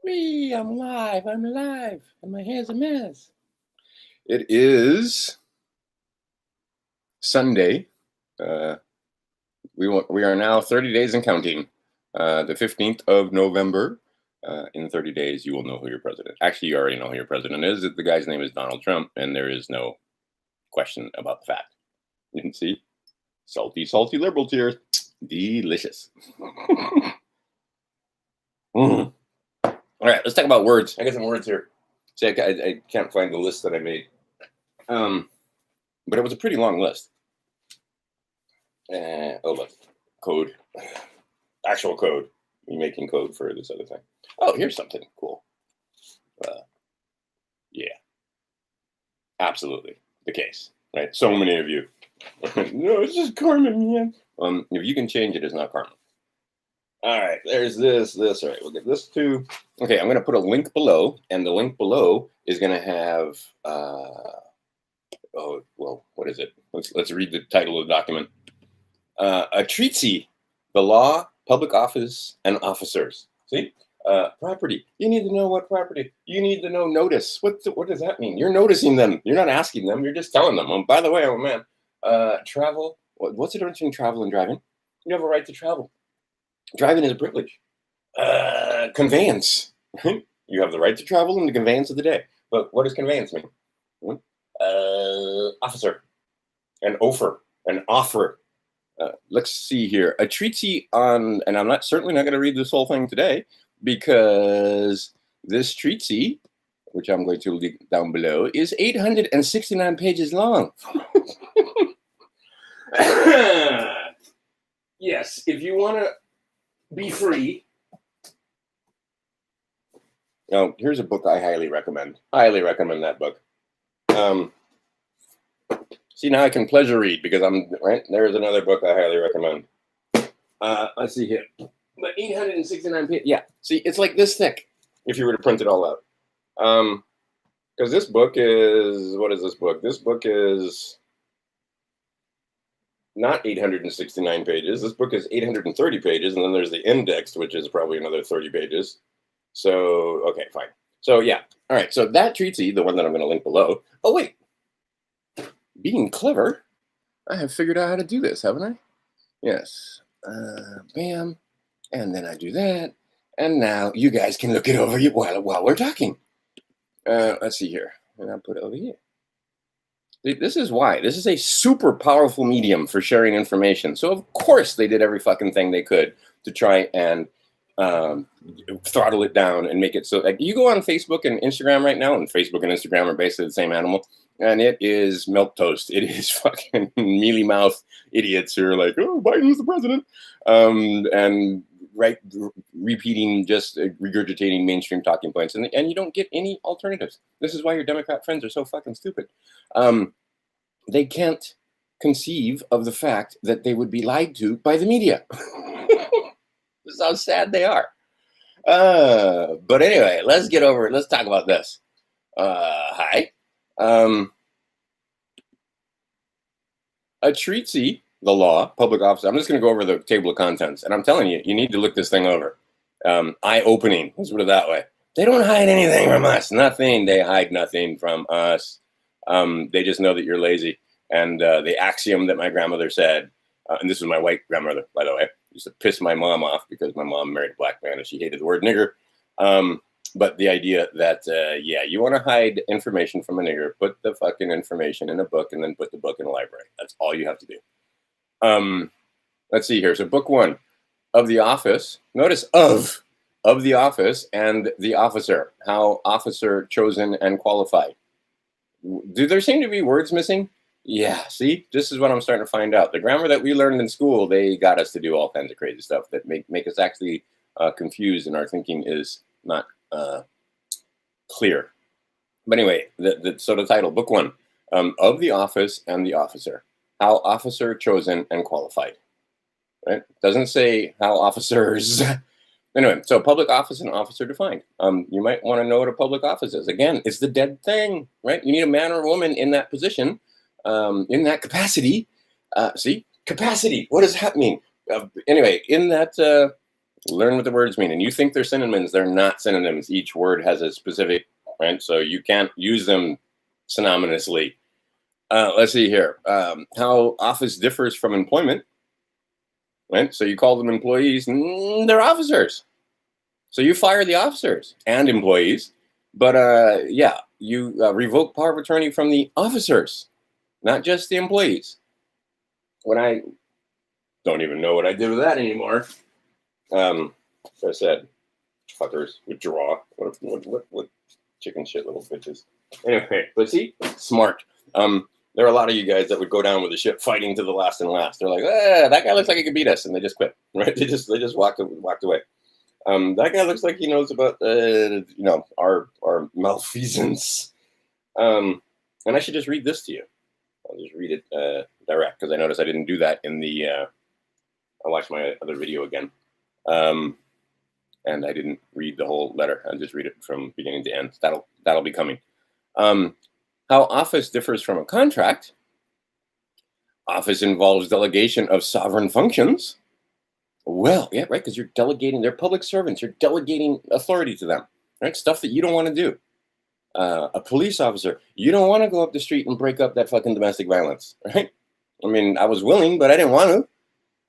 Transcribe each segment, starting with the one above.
Whee! I'm live. I'm alive. And my hair's a mess. It is Sunday. We are now 30 days and counting. The 15th of November. In 30 days, you will know who your president. Actually, you already know who your president is. The guy's name is Donald Trump, and there is no question about the fact. You can see salty, salty liberal tears. Delicious. All right, let's talk about words. I got some words here. See, I can't find the list that I made. But it was a pretty long list. Look, code. Actual code. You're making code for this other thing. Oh, here's something cool. Yeah. Absolutely. The case, right? So many of you. No, it's just karma, man. If you can change it, it's not karma. All right, there's this. All right, we'll get this too. Okay, I'm going to put a link below, and the link below is going to have, what is it? Let's read the title of the document. A treatise, the law, public office, and officers. See? Property. You need to know what property. You need to know notice. What does that mean? You're noticing them. You're not asking them. You're just telling them. By the way, I'm a man. Travel. What's the difference between travel and driving? You have a right to travel. Driving is a privilege. Conveyance. You have the right to travel in the conveyance of the day. But what does conveyance mean? Officer. An offer. An offer. Let's see here. A treatise on, and I'm certainly not going to read this whole thing today, because this treatise, which I'm going to link down below, is 869 pages long. Yes, if you want to be free. Now, here's a book I highly recommend. Highly recommend that book. See, now I can pleasure read because right. There's another book I highly recommend. Let's see here. But 869 pages. Yeah. See, it's like this thick if you were to print it all out. Because this book is, what is this book? This book is not 869 pages. This book is 830 pages, and then there's the index, which is probably another 30 pages. So, okay, fine. So, yeah. All right. So that treatise, the one that I'm going to link below. Oh, wait. Being clever, I have figured out how to do this, haven't I? Yes. Bam. And then I do that. And now you guys can look it over while we're talking. Let's see here. And I'll put it over here. This is why. This is a super powerful medium for sharing information. So, of course, they did every fucking thing they could to try and throttle it down and make it so, like, you go on Facebook and Instagram right now, and Facebook and Instagram are basically the same animal, and it is milquetoast. It is fucking mealy mouth idiots who are like, oh, Biden's the president, and repeating, just regurgitating mainstream talking points, and you don't get any alternatives. This is why your Democrat friends are so fucking stupid. They can't conceive of the fact that they would be lied to by the media. This is how sad they are. But anyway, let's get over it. Let's talk about this. Hi. A treatise, the law, public office. I'm just going to go over the table of contents, and I'm telling you, you need to look this thing over. Eye-opening. Let's put it that way. They don't hide anything from us. Nothing. They hide nothing from us. They just know that you're lazy. And the axiom that my grandmother said, and this was my white grandmother, by the way, used to piss my mom off because my mom married a black man and she hated the word nigger. But the idea that, you want to hide information from a nigger, put the fucking information in a book and then put the book in a library. That's all you have to do. Let's see here. So book one, of the office. Notice of the office and the officer. How officer chosen and qualified. Do there seem to be words missing? Yeah, see, this is what I'm starting to find out. The grammar that we learned in school, they got us to do all kinds of crazy stuff that make us actually confused, and our thinking is not clear. But anyway, so the title, book one, of the office and the officer. How officer chosen and qualified. Right? Doesn't say how officers. Anyway, so public office and officer defined. You might want to know what a public office is. Again, it's the dead thing, right? You need a man or a woman in that position. In that capacity, see, capacity, what does that mean? Anyway, in that Learn what the words mean. And you think they're synonyms. They're not synonyms. Each word has a specific, right? So you can't use them synonymously. Let's see here. How office differs from employment, right? So you call them employees. They're officers. So you fire the officers and employees. But yeah, you revoke power of attorney from the officers, not just the employees. When I don't even know what I did with that anymore. I said, fuckers withdraw. What chicken shit little bitches. Anyway, but see, smart. There are a lot of you guys that would go down with the ship fighting to the last and last. They're like, that guy looks like he could beat us, and they just quit. Right? They just walked away. That guy looks like he knows about our malfeasance. And I should just read this to you. I'll just read it direct because I noticed I didn't do that in the. I watched my other video again, and I didn't read the whole letter. I'll just read it from beginning to end. That'll be coming. How office differs from a contract. Office involves delegation of sovereign functions. Well, yeah, right, because you're delegating. They're public servants. You're delegating authority to them, right? Stuff that you don't want to do. A police officer, you don't want to go up the street and break up that fucking domestic violence, right? I mean, I was willing, but I didn't want to.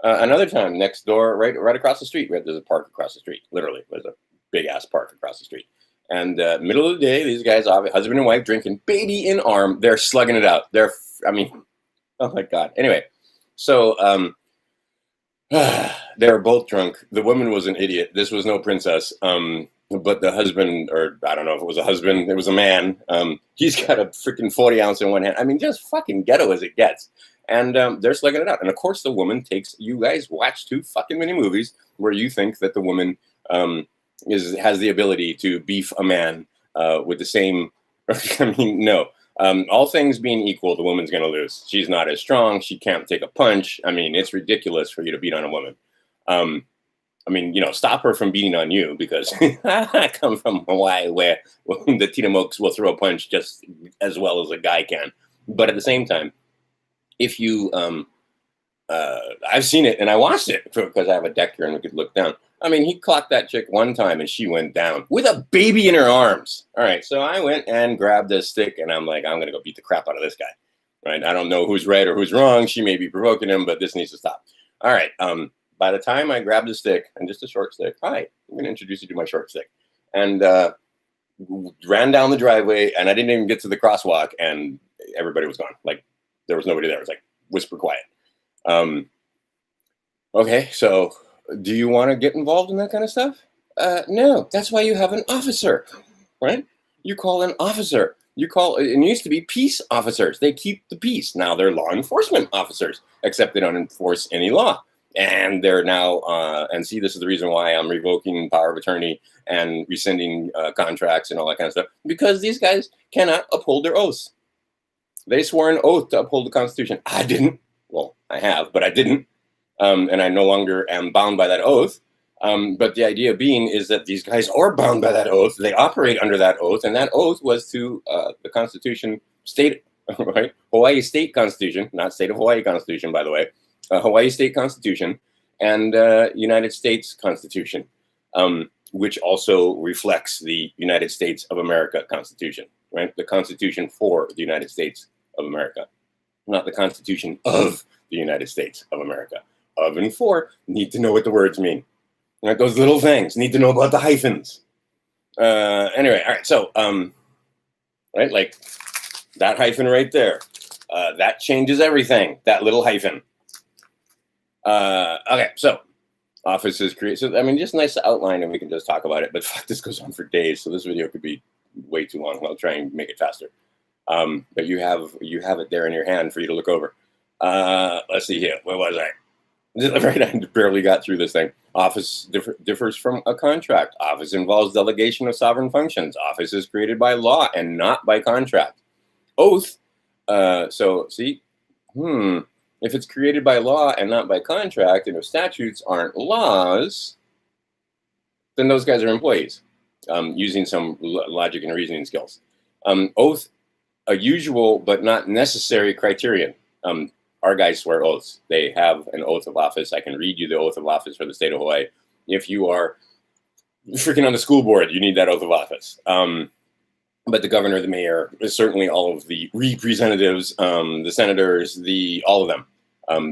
Another time, next door, right across the street, there's a park across the street. Literally, there's a big ass park across the street. And middle of the day, these guys, husband and wife, drinking, baby in arm, they're slugging it out. Oh my god. Anyway, so they were both drunk. The woman was an idiot. This was no princess. But the husband, or I don't know if it was a husband, it was a man. He's got a freaking 40 ounce in one hand. I mean, just fucking ghetto as it gets. And they're slugging it out. And of course, the woman takes. You guys watch too fucking many movies where you think that the woman has the ability to beef a man with the same. I mean, no. All things being equal, the woman's going to lose. She's not as strong. She can't take a punch. I mean, it's ridiculous for you to beat on a woman. I mean, stop her from beating on you because I come from Hawaii where the Titamokes will throw a punch just as well as a guy can. But at the same time, if you, I've seen it and I watched it because I have a deck here and we could look down. I mean, he clocked that chick one time and she went down with a baby in her arms. All right. So I went and grabbed a stick and I'm like, I'm going to go beat the crap out of this guy. Right. I don't know who's right or who's wrong. She may be provoking him, but this needs to stop. All right. By the time I grabbed a stick and just a short stick, hi, I'm going to introduce you to my short stick, and ran down the driveway, and I didn't even get to the crosswalk, and everybody was gone. Like there was nobody there. It was like whisper quiet. Okay, so do you want to get involved in that kind of stuff? No, that's why you have an officer, right? You call an officer. It used to be peace officers. They keep the peace. Now they're law enforcement officers, except they don't enforce any law. And they're now, and see, this is the reason why I'm revoking power of attorney and rescinding contracts and all that kind of stuff, because these guys cannot uphold their oaths. They swore an oath to uphold the Constitution. I didn't. Well, I have, but I didn't. And I no longer am bound by that oath. But the idea being is that these guys are bound by that oath. They operate under that oath, and that oath was to the Constitution, state, right? Hawaii State Constitution, not State of Hawaii Constitution, by the way. Hawaii State Constitution and United States Constitution, which also reflects the United States of America Constitution, right? The Constitution for the United States of America, not the Constitution of the United States of America. Of and for need to know what the words mean. Right? Those little things need to know about the hyphens. Anyway, all right. So, right, like that hyphen right there, that changes everything. That little hyphen. Okay, so office is created. So I mean, just a nice outline, and we can just talk about it. But fuck, this goes on for days, so this video could be way too long. I'll try and make it faster. But you have it there in your hand for you to look over. Let's see here. Where was I? Right, I barely got through this thing. Office differs from a contract. Office involves delegation of sovereign functions. Office is created by law and not by contract. Oath. So see, if it's created by law and not by contract, and if statutes aren't laws, then those guys are employees, using some logic and reasoning skills. Oath, a usual but not necessary criterion. Our guys swear oaths. They have an oath of office. I can read you the oath of office for the state of Hawaii. If you are freaking on the school board, you need that oath of office. But the governor, the mayor, certainly all of the representatives, the senators, all of them,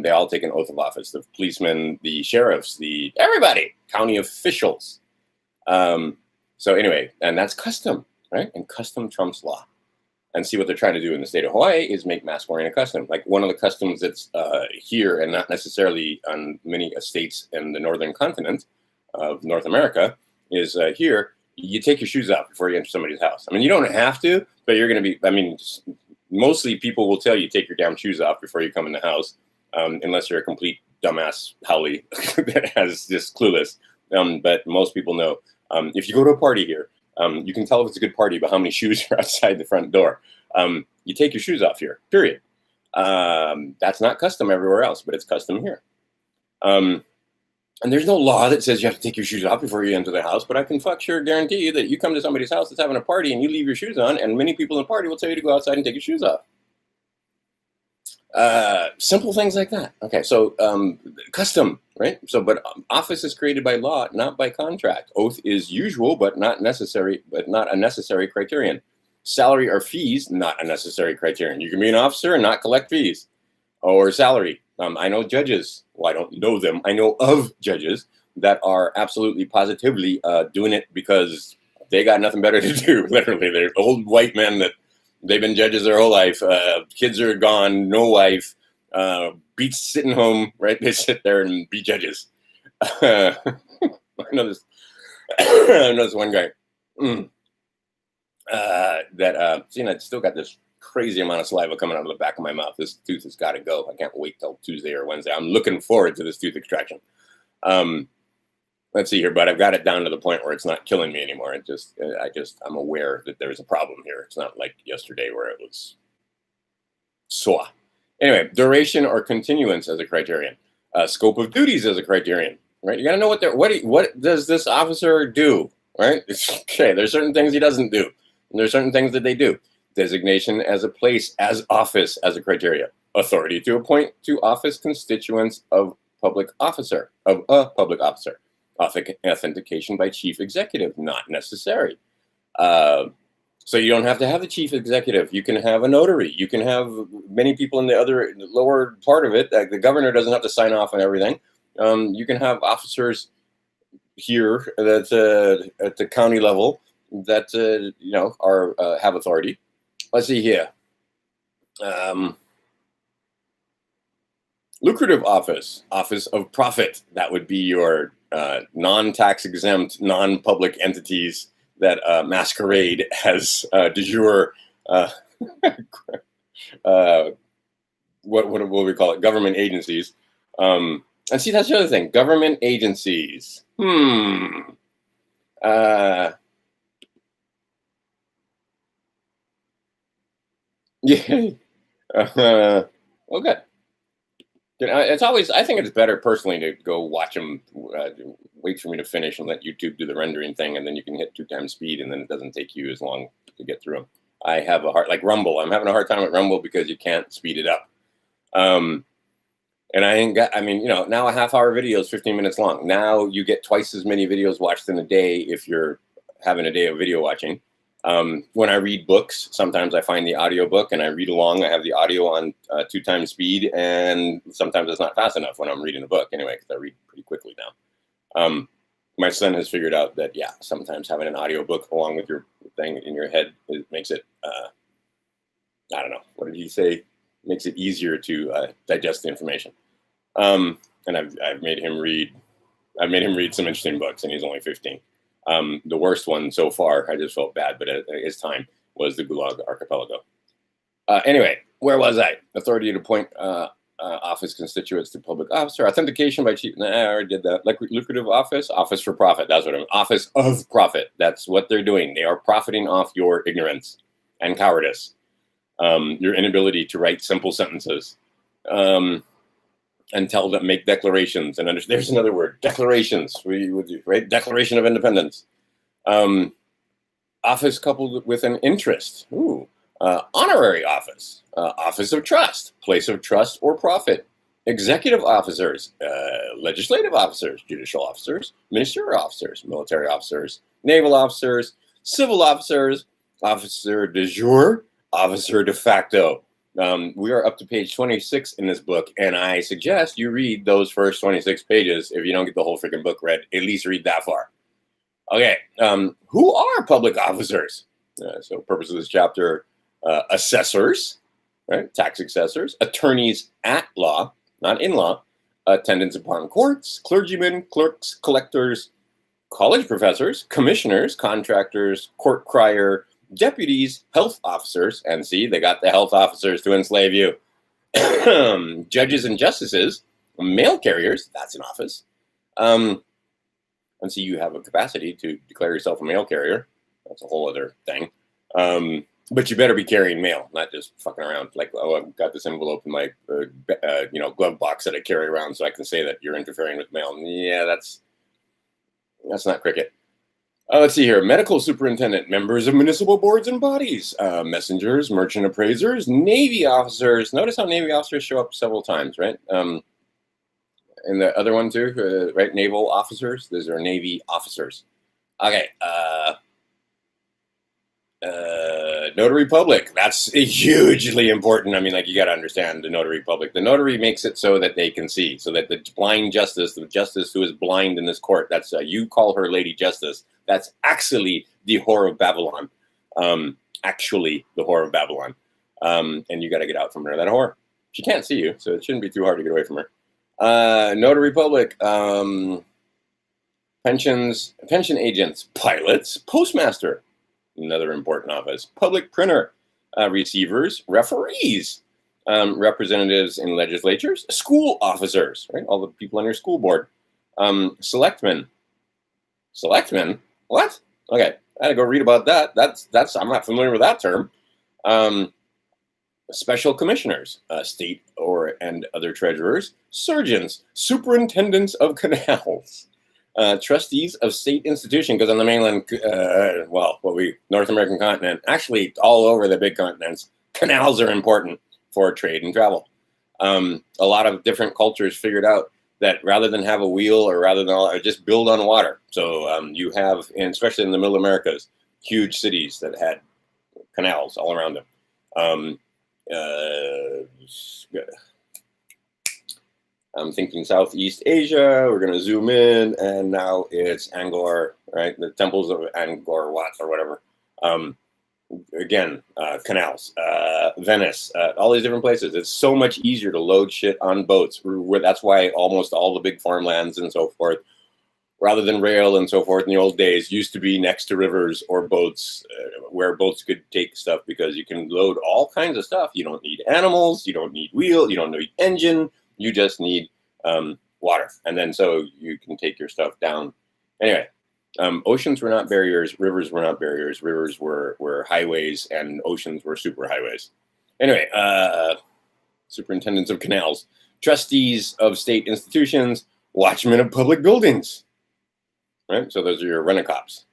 they all take an oath of office. The policemen, the sheriffs, everybody, county officials. So anyway, and that's custom, right? And custom trumps law. And see what they're trying to do in the state of Hawaii is make mask wearing a custom. Like one of the customs that's here and not necessarily on many states in the northern continent of North America is here. You take your shoes off before you enter somebody's house. I mean, you don't have to, but you're going to be, I mean, mostly people will tell you take your damn shoes off before you come in the house, unless you're a complete dumbass Howley that has just clueless. But most people know. If you go to a party here, you can tell if it's a good party by how many shoes are outside the front door. You take your shoes off here, period. That's not custom everywhere else, but it's custom here. And there's no law that says you have to take your shoes off before you enter the house, but I can sure guarantee you that you come to somebody's house that's having a party and you leave your shoes on, and many people in the party will tell you to go outside and take your shoes off. Simple things like that. Okay, so custom, right? So, but office is created by law, not by contract. Oath is usual, but not necessary, but not a necessary criterion. Salary or fees, not a necessary criterion. You can be an officer and not collect fees or salary. I know judges. Well, I don't know them. I know of judges that are absolutely positively doing it because they got nothing better to do. Literally, they're old white men that they've been judges their whole life. Kids are gone, no wife, beats sitting home, right? They sit there and be judges. I know this. I know this one guy I still got this crazy amount of saliva coming out of the back of my mouth. This tooth has got to go. I can't wait till Tuesday or Wednesday. I'm looking forward to this tooth extraction. Let's see here, but I've got it down to the point where it's not killing me anymore. I'm aware that there's a problem here. It's not like yesterday where it was sore. Anyway, duration or continuance as a criterion. Scope of duties as a criterion, right? You got to know what does this officer do, right? Okay, there's certain things he doesn't do. And there's certain things that they do. Designation as a place, as office as a criteria. Authority to appoint to office constituents of a public officer. Authentication by chief executive, not necessary. So you don't have to have the chief executive. You can have a notary. You can have many people in the lower part of it. The governor doesn't have to sign off on everything. You can have officers here that at the county level that have authority. Let's see here. Lucrative office of profit. That would be your non-tax exempt, non-public entities that masquerade as de jure, what will we call it? Government agencies. And see, that's the other thing. Government agencies. Yeah. Well, good. It's always, I think it's better personally to go watch them, wait for me to finish and let YouTube do the rendering thing, and then you can hit 2 times speed, and then it doesn't take you as long to get through them. I have like Rumble. I'm having a hard time with Rumble because you can't speed it up. And now a half-hour video is 15 minutes long. Now you get twice as many videos watched in a day if you're having a day of video watching. When I read books, sometimes I find the audiobook and I read along. I have the audio on 2 times speed, and sometimes it's not fast enough when I'm reading the book anyway, because I read pretty quickly now. My son has figured out that, sometimes having an audiobook along with your thing in your head, it makes it, I don't know, what did he say? Makes it easier to digest the information. And I've made him read some interesting books, and he's only 15. The worst one so far, I just felt bad, but at his time, was the Gulag Archipelago. Anyway, where was I? Authority to appoint office constituents to public officer. Authentication by chief. I already did that. Like lucrative office for profit. That's what I'm. Office of profit. That's what they're doing. They are profiting off your ignorance and cowardice, your inability to write simple sentences, and tell them, make declarations, and understand. There's another word, declarations. Right? Declaration of Independence. Office coupled with an interest. Honorary office. Office of trust. Place of trust or profit. executive officers, legislative officers, judicial officers, ministerial officers, military officers, naval officers, civil officers, officer de jure, officer de facto. We are up to page 26 in this book, and I suggest you read those first 26 pages. If you don't get the whole freaking book read, at least read that far. Okay, who are public officers? So purpose of this chapter, assessors, right? Tax assessors, attorneys at law, not in law, attendants upon courts, clergymen, clerks, collectors, college professors, commissioners, contractors, court crier, deputies, health officers, and see, they got the health officers to enslave you, judges and justices, mail carriers, that's an office, and see, you have a capacity to declare yourself a mail carrier. That's a whole other thing. But you better be carrying mail, not just fucking around like, oh, I've got this envelope in my, glove box that I carry around so I can say that you're interfering with mail. Yeah, that's not cricket. Let's see here. Medical superintendent, members of municipal boards and bodies, messengers, merchant appraisers, Navy officers. Notice how Navy officers show up several times, right? And the other one too, right? Naval officers. Those are Navy officers. Okay. Notary public. That's hugely important. I mean, like, you got to understand the notary public. The notary makes it so that they can see, so that the blind justice, the justice who is blind in this court, that's you call her Lady Justice. That's actually the whore of Babylon. Actually, the whore of Babylon. And you got to get out from under that whore. She can't see you, so it shouldn't be too hard to get away from her. Notary public. Pension agents, pilots, postmaster. Another important office, public printer, receivers, referees, representatives in legislatures, school officers, right? All the people on your school board, selectmen. Selectmen? What? Okay, I had to go read about that. That's I'm not familiar with that term. Special commissioners, state and other treasurers, surgeons, superintendents of canals. Trustees of state institution, because on the mainland, North American continent, actually all over the big continents, canals are important for trade and travel. A lot of different cultures figured out that rather than have a wheel or rather than just build on water. So you have, and especially in the Middle Americas, huge cities that had canals all around them. I'm thinking Southeast Asia. We're going to zoom in, and now it's Angkor, right? The temples of Angkor Wat or whatever. Again, canals, Venice, all these different places. It's so much easier to load shit on boats. That's why almost all the big farmlands and so forth, rather than rail and so forth in the old days, used to be next to rivers or boats, where boats could take stuff, because you can load all kinds of stuff. You don't need animals. You don't need wheel. You don't need engine. You just need water. And then so you can take your stuff down. Anyway, oceans were not barriers. Rivers were not barriers. Rivers were highways, and oceans were superhighways. Anyway, superintendents of canals, trustees of state institutions, watchmen of public buildings. Right? So those are your rent-a-cops.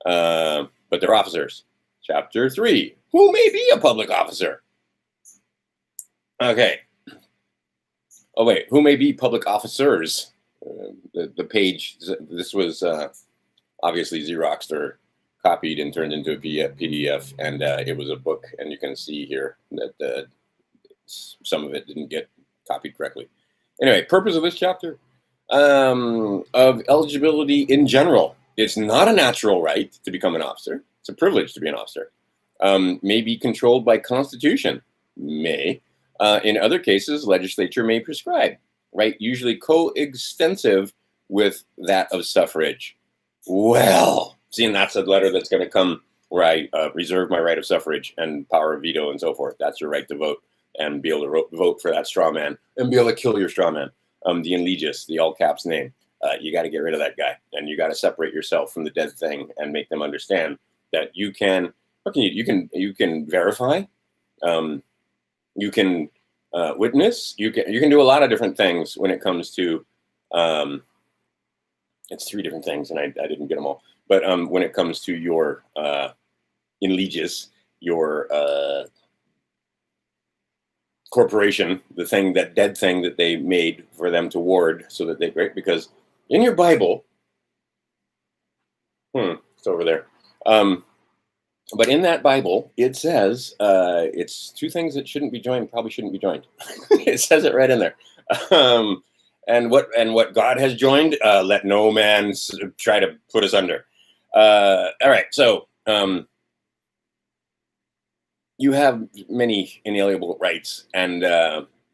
But they're officers. Chapter 3. Who may be a public officer? Okay. Oh, wait. Who may be public officers? The page, this was obviously Xeroxed or copied and turned into a PDF, and it was a book. And you can see here that some of it didn't get copied correctly. Anyway, purpose of this chapter, of eligibility in general. It's not a natural right to become an officer. It's a privilege to be an officer. May be controlled by constitution. May. In other cases, legislature may prescribe. Right? Usually coextensive with that of suffrage. Well, see, and that's a letter that's going to come where I reserve my right of suffrage and power of veto and so forth. That's your right to vote and be able to vote for that straw man and be able to kill your straw man. The enlegius, the all caps name. You got to get rid of that guy, and you got to separate yourself from the dead thing and make them understand that you can. What can you can verify, you can witness, you can do a lot of different things when it comes to. It's 3 different things, and I didn't get them all. But when it comes to your enlegius, your corporation, the thing, that dead thing that they made for them to ward, so that they, right? Because in your Bible, it's over there. But in that Bible, it says it's two things that shouldn't be joined, probably shouldn't be joined. It says it right in there. And what God has joined, let no man try to put us under. All right, so you have many inalienable rights, and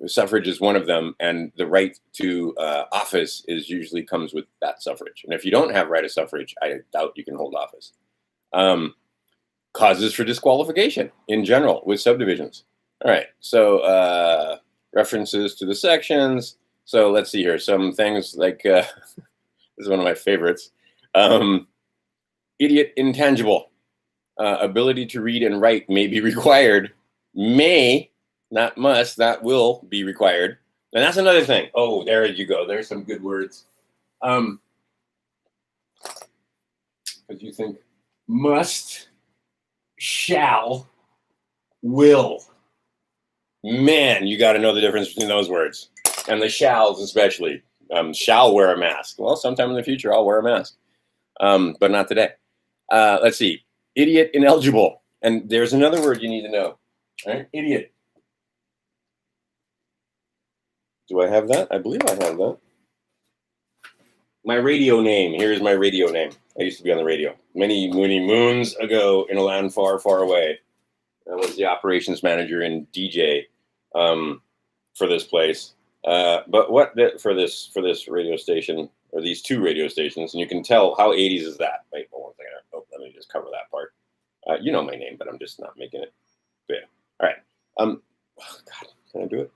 suffrage is one of them. And the right to office is usually comes with that suffrage. And if you don't have right of suffrage, I doubt you can hold office. Causes for disqualification in general with subdivisions. All right, so references to the sections. So let's see here. Some things like this is one of my favorites. Idiot intangible. Ability to read and write may be required. May, not must, not will be required. And that's another thing. Oh, there you go. There's some good words. Because you think must, shall, will. Man, you got to know the difference between those words. And the shalls especially. Shall wear a mask. Well, sometime in the future, I'll wear a mask. But not today. Let's see. Idiot ineligible. And there's another word you need to know. All right? Idiot. Do I have that? I believe I have that. My radio name. Here's my radio name. I used to be on the radio many, many moons ago in a land far, far away. I was the operations manager and DJ for this place. But for this radio station, or these two radio stations, and you can tell how 80s is that. Wait, one second. Oh, let me just cover that part. You know my name, but I'm just not making it. But yeah. All right. Oh God, can I do it?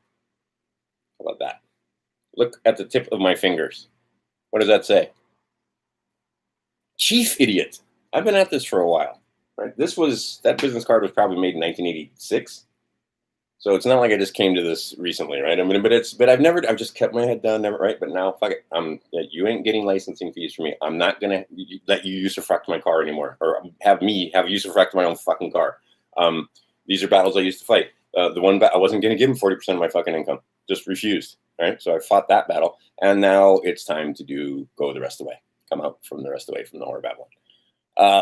How about that? Look at the tip of my fingers. What does that say? Chief idiot. I've been at this for a while. Right? That business card was probably made in 1986. So it's not like I just came to this recently, right? I mean, but I've just kept my head down, never, right? But now, fuck it. You ain't getting licensing fees from me. I'm not gonna let you usufruct my car anymore, or have me have usufruct my own fucking car. These are battles I used to fight. The one I wasn't gonna give him 40% of my fucking income. Just refused, right? So I fought that battle, and now it's time to go the rest of the way. Come out from the rest of the way from the Whore of Babylon.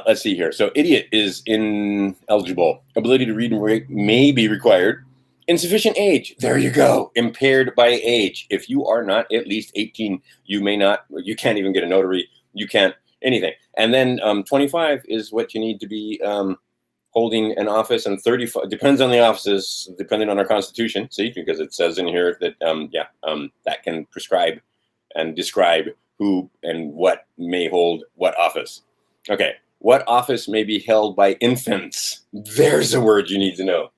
Let's see here. So idiot is ineligible. Ability to read and write may be required. Insufficient age. There you go. Impaired by age. If you are not at least 18, you can't even get a notary. You can't anything. And then 25 is what you need to be holding an office, and 35 depends on the offices, depending on our Constitution. See, because it says in here that that can prescribe and describe who and what may hold what office. Okay, what office may be held by infants? There's a word you need to know.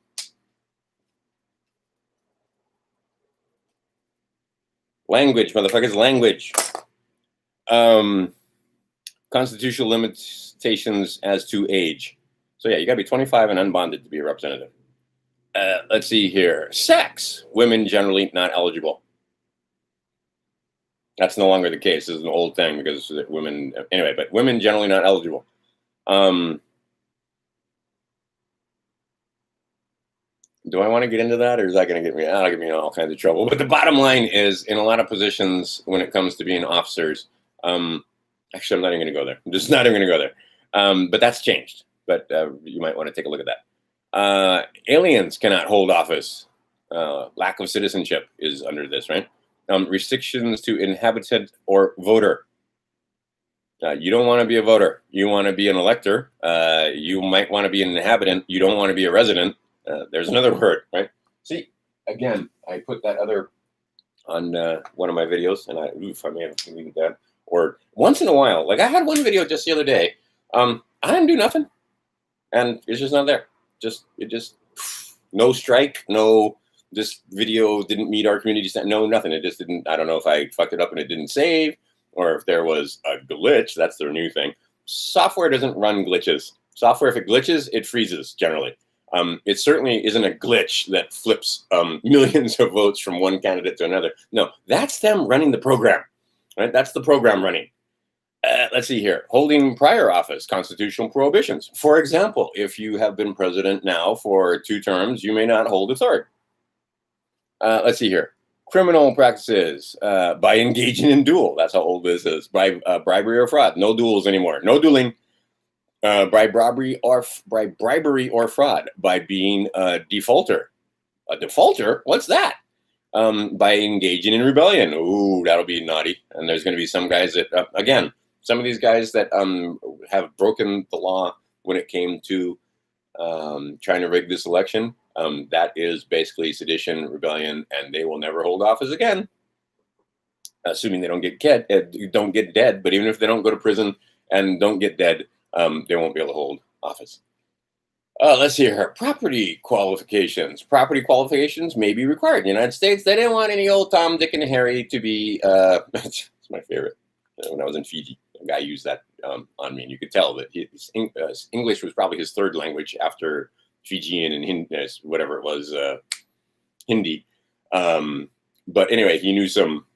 Language, motherfuckers, language. Constitutional limitations as to age. So yeah, you gotta be 25 and unbonded to be a representative. Let's see here. Sex. Women generally not eligible. That's no longer the case. This is an old thing because women, anyway, but women generally not eligible. Do I want to get into that, or is that going to get me? That'll get me in all kinds of trouble. But the bottom line is, in a lot of positions, when it comes to being officers, actually, I'm not even going to go there. I'm just not even going to go there. But that's changed. But you might want to take a look at that. Aliens cannot hold office. Lack of citizenship is under this, right? Restrictions to inhabitant or voter. You don't want to be a voter. You want to be an elector. You might want to be an inhabitant. You don't want to be a resident. There's another word, right? See, again, I put that other on one of my videos, and I may have deleted that. Or once in a while, like I had one video just the other day. I didn't do nothing, and it's just not there. No strike, no. This video didn't meet our community standard. No, nothing. It just didn't. I don't know if I fucked it up and it didn't save, or if there was a glitch. That's their new thing. Software doesn't run glitches. Software, if it glitches, it freezes generally. It certainly isn't a glitch that flips millions of votes from one candidate to another. No, that's them running the program, right? That's the program running. Let's see here. Holding prior office, constitutional prohibitions. For example, if you have been president now for 2 terms, you may not hold a third. Let's see here. Criminal practices by engaging in duel. That's how old this is. By bribery or fraud. No duels anymore. No dueling. By bribery or fraud. By being a defaulter. A defaulter? What's that? By engaging in rebellion. Ooh, that'll be naughty. And there's going to be some guys that, again, some of these guys that have broken the law when it came to trying to rig this election. That is basically sedition, rebellion, and they will never hold office again, assuming they don't get dead. But even if they don't go to prison and don't get dead, they won't be able to hold office. Let's see here. Property qualifications. Property qualifications may be required. In the United States, they didn't want any old Tom, Dick, and Harry to be, it's my favorite. When I was in Fiji, a guy used that on me, and you could tell that his English was probably his third language after Fijian and whatever it was, Hindi. But anyway, he knew some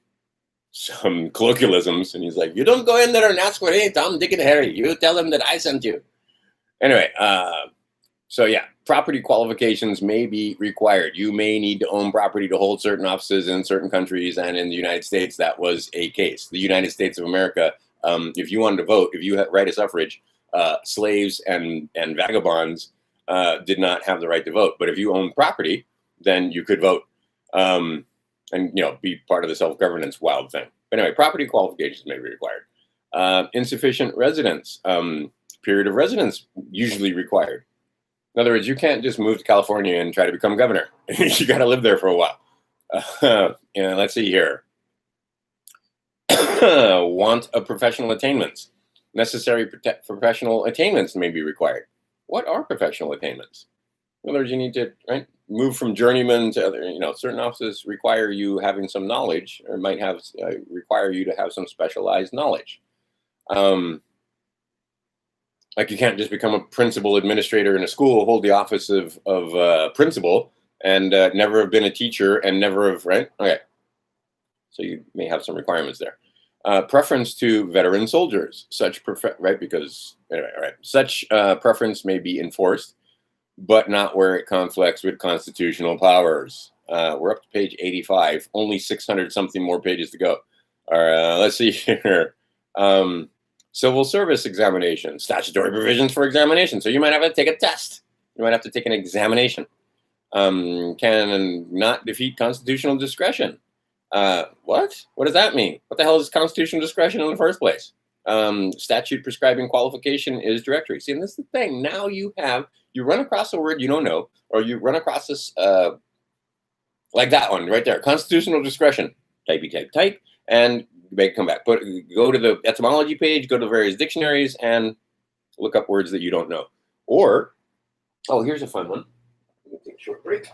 colloquialisms, and he's like, "You don't go in there and ask for any Tom, Dick, and Harry. You tell them that I sent you." Anyway, so yeah, property qualifications may be required. You may need to own property to hold certain offices in certain countries, and in the United States, that was a case. The United States of America, if you wanted to vote, if you right of suffrage, slaves and vagabonds did not have the right to vote. But if you own property, then you could vote, and be part of the self-governance wild thing. But anyway, property qualifications may be required. Insufficient residence, period of residence usually required. In other words, you can't just move to California and try to become governor. You got to live there for a while. And let's see here. Want of professional attainments. Necessary professional attainments may be required. What are professional attainments? In other words, you need to move from journeyman to other. Certain offices require you having some knowledge, or might have require you to have some specialized knowledge. Like you can't just become a principal administrator in a school, hold the office of principal, and never have been a teacher and never have, right? Okay. So you may have some requirements there. Preference to veteran soldiers, because anyway, all right. Such preference may be enforced, but not where it conflicts with constitutional powers. We're up to page 85, only 600 something more pages to go. All right, let's see here. Civil service examination, statutory provisions for examination. So you might have to take a test. You might have to take an examination. Can not defeat constitutional discretion. What? What does that mean? What the hell is constitutional discretion in the first place? Statute prescribing qualification is directory. See, and this is the thing. Now you run across a word you don't know, or you run across this, like that one right there, constitutional discretion. Type, and come back. Go to the etymology page, go to various dictionaries, and look up words that you don't know. Or, here's a fun one. Let me take a short break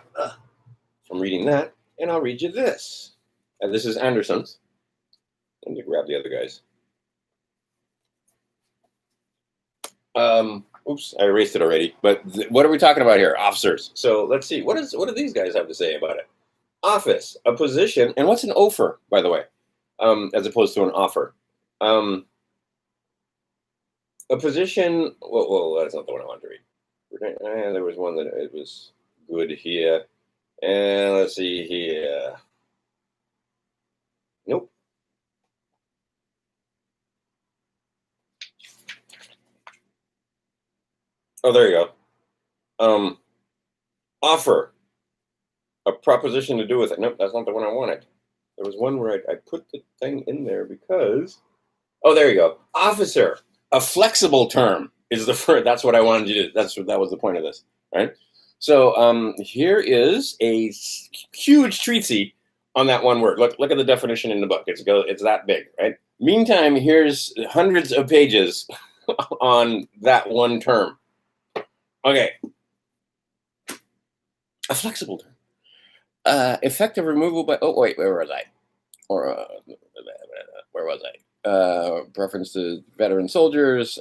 from reading that, and I'll read you this. And this is Anderson's. Let me grab the other guys. Oops, I erased it already. But what are we talking about here? Officers. So let's see. What do these guys have to say about it? Office, a position, and what's an offer, by the way? As opposed to an offer. A position, well, that's not the one I wanted to read. There was one that it was good here. And let's see here. Nope. Oh, there you go. Offer, a proposition to do with it. Nope, that's not the one I wanted. There was one where I put the thing in there because, there you go. Officer, a flexible term is the first. That's what I wanted you to. That was the point of this, right? So here is a huge treatise on that one word. Look at the definition in the book. It's that big, right? Meantime, here's hundreds of pages on that one term. Okay, a flexible term. Effective removal by, where was I? Where was I? Reference to veteran soldiers,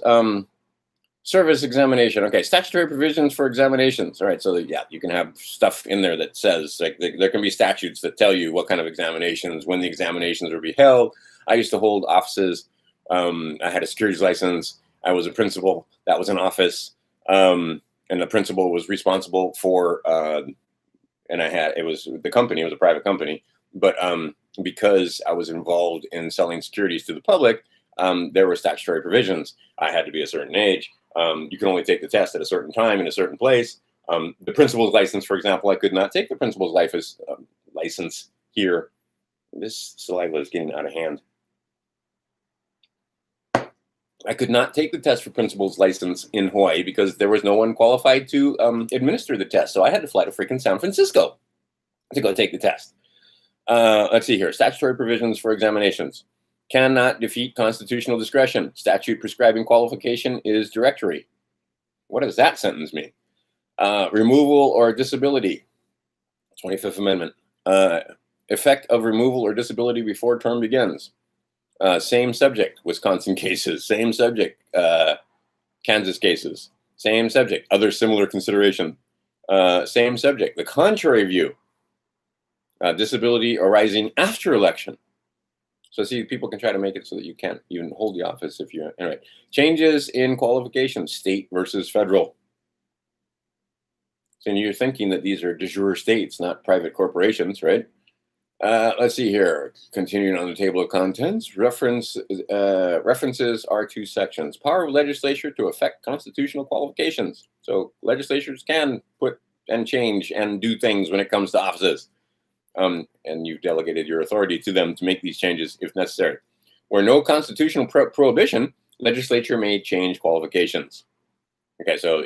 service examination. Okay, statutory provisions for examinations. All right, so yeah, you can have stuff in there that says, like, there can be statutes that tell you what kind of examinations, when the examinations will be held. I used to hold offices. I had a securities license. I was a principal. That was an office. And the principal was responsible for and it was the company, it was a private company, but because I was involved in selling securities to the public, there were statutory provisions. I had to be a certain age. You can only take the test at a certain time in a certain place. The principal's license, for example, I could not take the principal's license here. This saliva is getting out of hand. I could not take the test for principal's license in Hawaii because there was no one qualified to administer the test. So I had to fly to freaking San Francisco to go take the test. Let's see here. Statutory provisions for examinations. Cannot defeat constitutional discretion. Statute prescribing qualification is directory. What does that sentence mean? Removal or disability. 25th Amendment. Effect of removal or disability before term begins. Same subject, Wisconsin cases. Same subject, Kansas cases. Same subject, other similar consideration. Same subject, the contrary view. Disability arising after election. So see, people can try to make it so that you can't even hold the office if you're, anyway. Changes in qualifications, state versus federal. So you're thinking that these are de jure states, not private corporations, right? Let's see here. Continuing on the table of contents, references are two sections. Power of legislature to affect constitutional qualifications. So legislatures can put and change and do things when it comes to offices. And you've delegated your authority to them to make these changes if necessary. Where no constitutional prohibition, legislature may change qualifications. Okay, so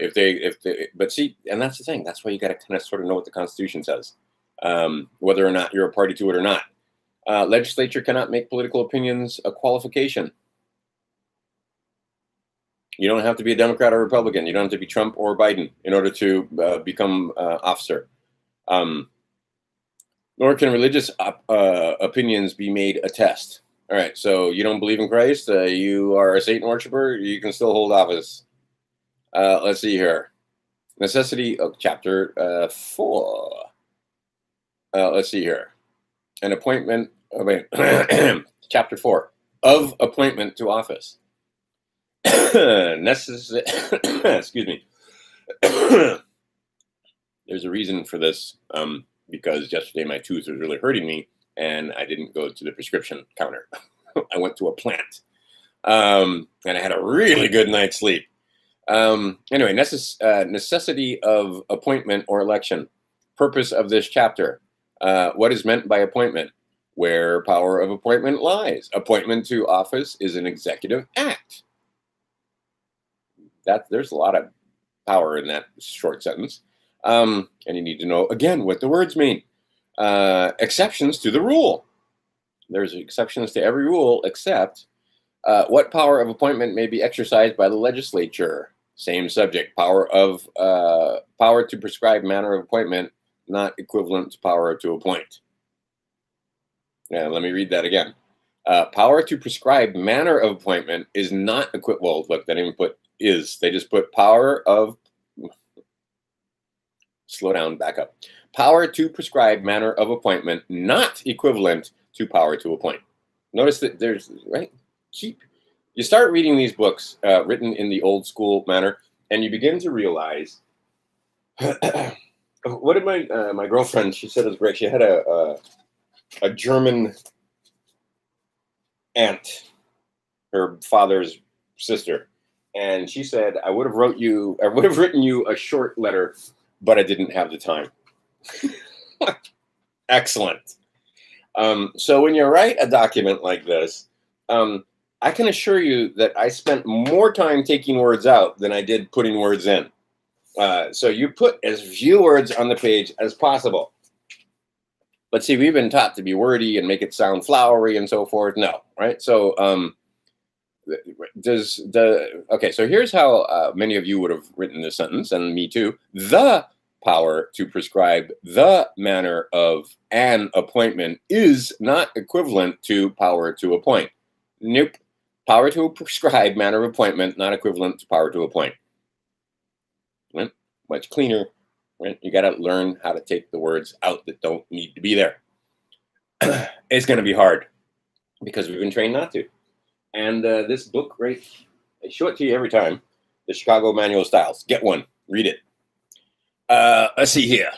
but see, and that's the thing. That's why you got to kind of sort of know what the Constitution says, whether or not you're a party to it or not. Legislature cannot make political opinions a qualification. You don't have to be a Democrat or Republican. You don't have to be Trump or Biden in order to become officer. Nor can religious opinions be made a test. All right, so you don't believe in Christ, you are a Satan worshiper, you can still hold office. Let's see here. Necessity of chapter 4. Let's see here. An appointment, chapter 4, of appointment to office. Excuse me. There's a reason for this, because yesterday my tooth was really hurting me and I didn't go to the prescription counter. I went to a plant, and I had a really good night's sleep. Anyway, necessity of appointment or election. Purpose of this chapter. What is meant by appointment? Where power of appointment lies. Appointment to office is an executive act. There's a lot of power in that short sentence. And you need to know, again, what the words mean. Exceptions to the rule. There's exceptions to every rule except what power of appointment may be exercised by the legislature. Same subject. Power to prescribe manner of appointment, not equivalent to power to appoint. Now, let me read that again. Power to prescribe manner of appointment is not equivalent. Well, look, they didn't even put is. They just put power of. Slow down, back up. Power to prescribe manner of appointment, not equivalent to power to appoint. Notice that there's, right? You start reading these books written in the old school manner, and you begin to realize, what did my girlfriend, she said it was great. She had a German aunt, her father's sister, and she said, I would have written you a short letter, but I didn't have the time. Excellent. So when you write a document like this, I can assure you that I spent more time taking words out than I did putting words in. So you put as few words on the page as possible. But see, we've been taught to be wordy and make it sound flowery and so forth. No, right? So okay, so here's how many of you would have written this sentence, and me too. The power to prescribe the manner of an appointment is not equivalent to power to appoint. Nope. Power to prescribe manner of appointment, not equivalent to power to appoint. Right? Much cleaner. Right? You got to learn how to take the words out that don't need to be there. It's going to be hard because we've been trained not to. And this book, right, I show it to you every time. The Chicago Manual of Styles. Get one. Read it. Let's see here.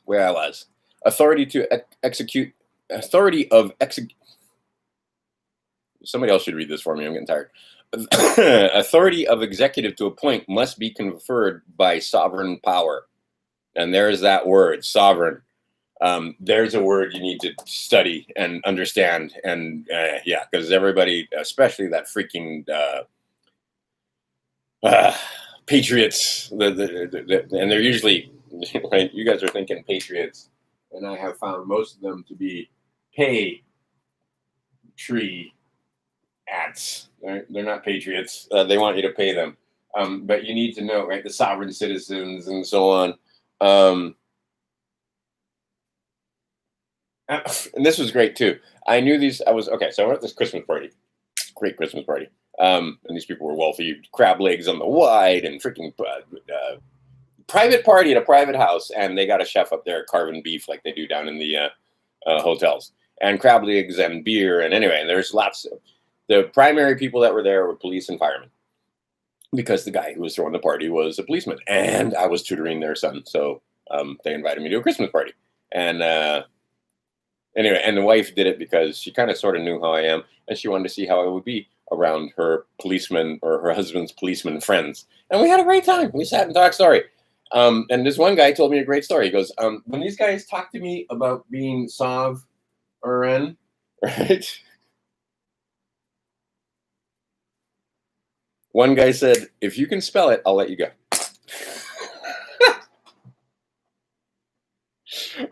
where I was. Authority to execute. Authority of execute. Somebody else should read this for me. I'm getting tired. Authority of executive to appoint must be conferred by sovereign power. And there's that word, sovereign. There's a word you need to study and understand. And yeah, because everybody, especially that freaking patriots, and they're usually, right, you guys are thinking patriots. And I have found most of them to be pay tree ats. They're not patriots. They want you to pay them. But you need to know, right, the sovereign citizens and so on. And this was great too. I knew these. So I went to this Christmas party, great Christmas party. And these people were wealthy, crab legs on the wide, and freaking private party at a private house. And they got a chef up there carving beef like they do down in the hotels, and crab legs and beer. And anyway, there's lots of the primary people that were there were police and firemen, because the guy who was throwing the party was a policeman, and I was tutoring their son. So they invited me to a Christmas party. And anyway, and the wife did it because she kind of sort of knew how I am, and she wanted to see how I would be around her policeman or her husband's policeman friends. And we had a great time. We sat and talked story. And this one guy told me a great story. He goes, when these guys talk to me about being sovereign, right? One guy said, if you can spell it, I'll let you go.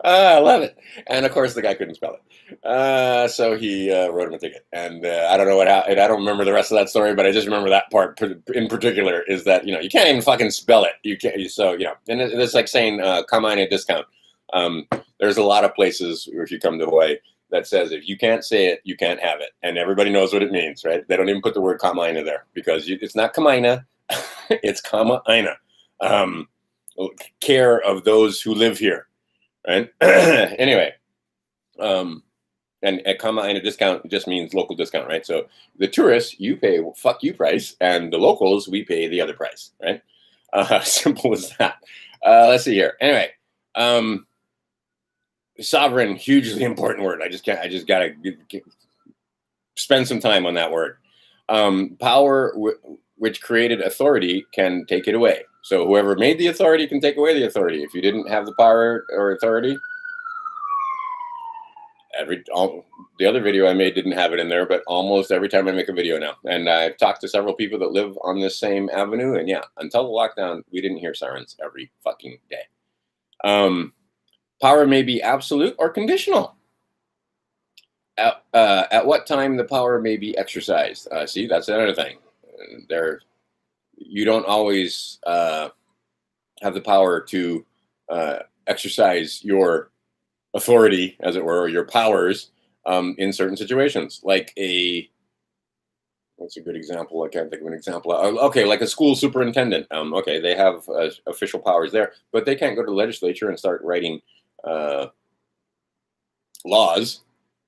I love it. And of course, the guy couldn't spell it. So he wrote him a ticket. And I don't know what happened. I don't remember the rest of that story, but I just remember that part in particular is that, you can't even fucking spell it. You can't. So, and it's like saying, come on a discount. There's a lot of places, if you come to Hawaii, that says if you can't say it, you can't have it. And everybody knows what it means, right? They don't even put the word kamaina there because it's not kamaina, it's kamaina. Care of those who live here, right? Anyway, and a kamaina discount just means local discount, right? So the tourists, you pay fuck you price, and the locals, we pay the other price, right? Simple as that. Let's see here. Anyway, sovereign, hugely important word. I just gotta spend some time on that word. Power which created authority can take it away. So whoever made the authority can take away the authority. If you didn't have the power or authority, the other video I made didn't have it in there, but almost every time I make a video now. And I've talked to several people that live on this same avenue, and yeah, until the lockdown, we didn't hear sirens every fucking day. Power may be absolute or conditional. At what time the power may be exercised? See, that's another thing. You don't always have the power to exercise your authority, as it were, or your powers in certain situations. Like what's a good example? I can't think of an example. Okay, like a school superintendent. Okay, they have official powers there, but they can't go to the legislature and start writing laws,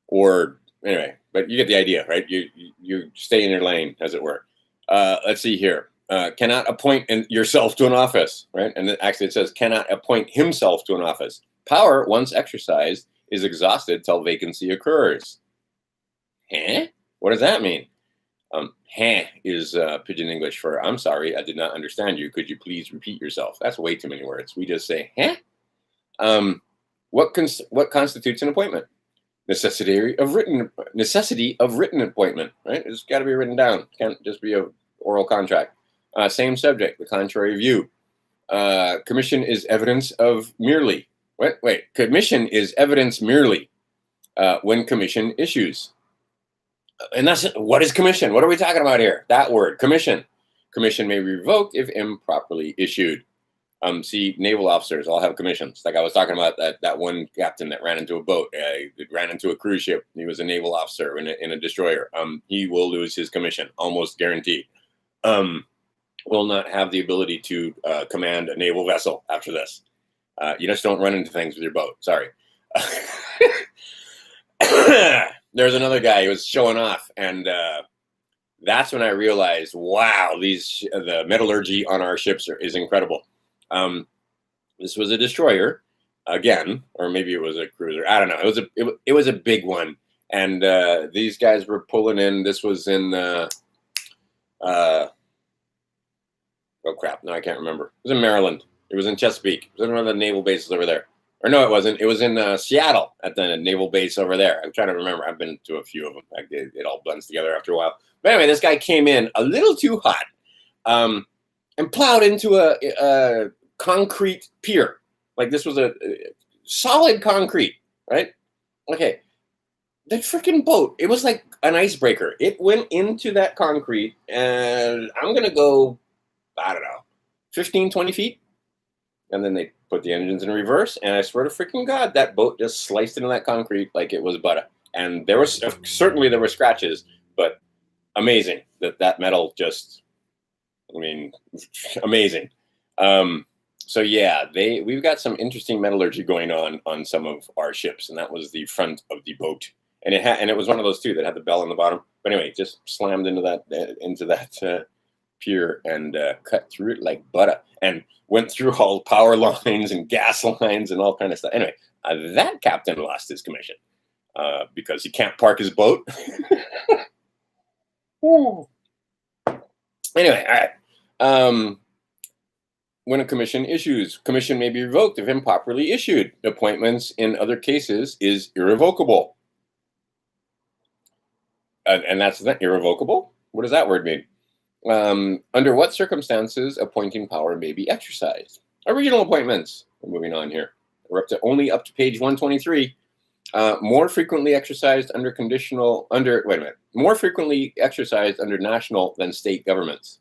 or anyway, but you get the idea, right? You stay in your lane, as it were. Let's see here. Cannot appoint yourself to an office, right? And actually it says cannot appoint himself to an office. Power, once exercised, is exhausted till vacancy occurs. Huh? What does that mean? Huh is pidgin English for I'm sorry, I did not understand you. Could you please repeat yourself? That's way too many words. We just say huh. What constitutes an appointment? Necessity of written appointment, right? It's got to be written down. It can't just be a oral contract. Same subject, the contrary view. Commission is evidence of merely. Wait. Commission is evidence merely when commission issues. And that's what is commission? What are we talking about here? That word, commission. Commission may be revoked if improperly issued. See, naval officers all have commissions. Like I was talking about that one captain that ran into a boat, ran into a cruise ship. He was a naval officer in a destroyer. He will lose his commission, almost guaranteed. Will not have the ability to command a naval vessel after this. You just don't run into things with your boat. Sorry. There's another guy who was showing off, and that's when I realized, wow, the metallurgy on our ships is incredible. This was a destroyer. again, or maybe it was a cruiser. I don't know. It was a big one, and these guys were pulling in. This was in oh crap! No, I can't remember. It was in Maryland. It was in Chesapeake. It was in one of the naval bases over there. Or no, it wasn't. It was in Seattle at the naval base over there. I'm trying to remember. I've been to a few of them. It all blends together after a while. But anyway, this guy came in a little too hot, and plowed into a concrete pier. Like this was a solid concrete, right? Okay, that freaking boat. It was like an icebreaker. It went into that concrete, and I'm gonna go, I don't know, 15, 20 feet. And then they put the engines in reverse, and I swear to freaking God, that boat just sliced into that concrete like it was butter. And there was certainly there were scratches, but amazing that metal just, I mean, amazing. So yeah, we've got some interesting metallurgy going on some of our ships, and that was the front of the boat, and it was one of those too that had the bell on the bottom. But anyway, just slammed into that pier and cut through it like butter, and went through all power lines and gas lines and all kind of stuff. Anyway, that captain lost his commission because he can't park his boat. Anyway, all right. When a commission issues, commission may be revoked if improperly issued. Appointments in other cases is irrevocable. And that's irrevocable? What does that word mean? Under what circumstances appointing power may be exercised? Original appointments. We're moving on here. We're only up to page 123. More frequently exercised under more frequently exercised under national than state governments.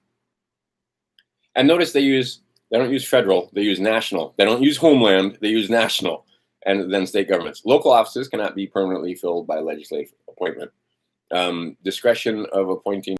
And notice they don't use federal, they use national. They don't use homeland, they use national, and then state governments. Local offices cannot be permanently filled by legislative appointment. Discretion of appointing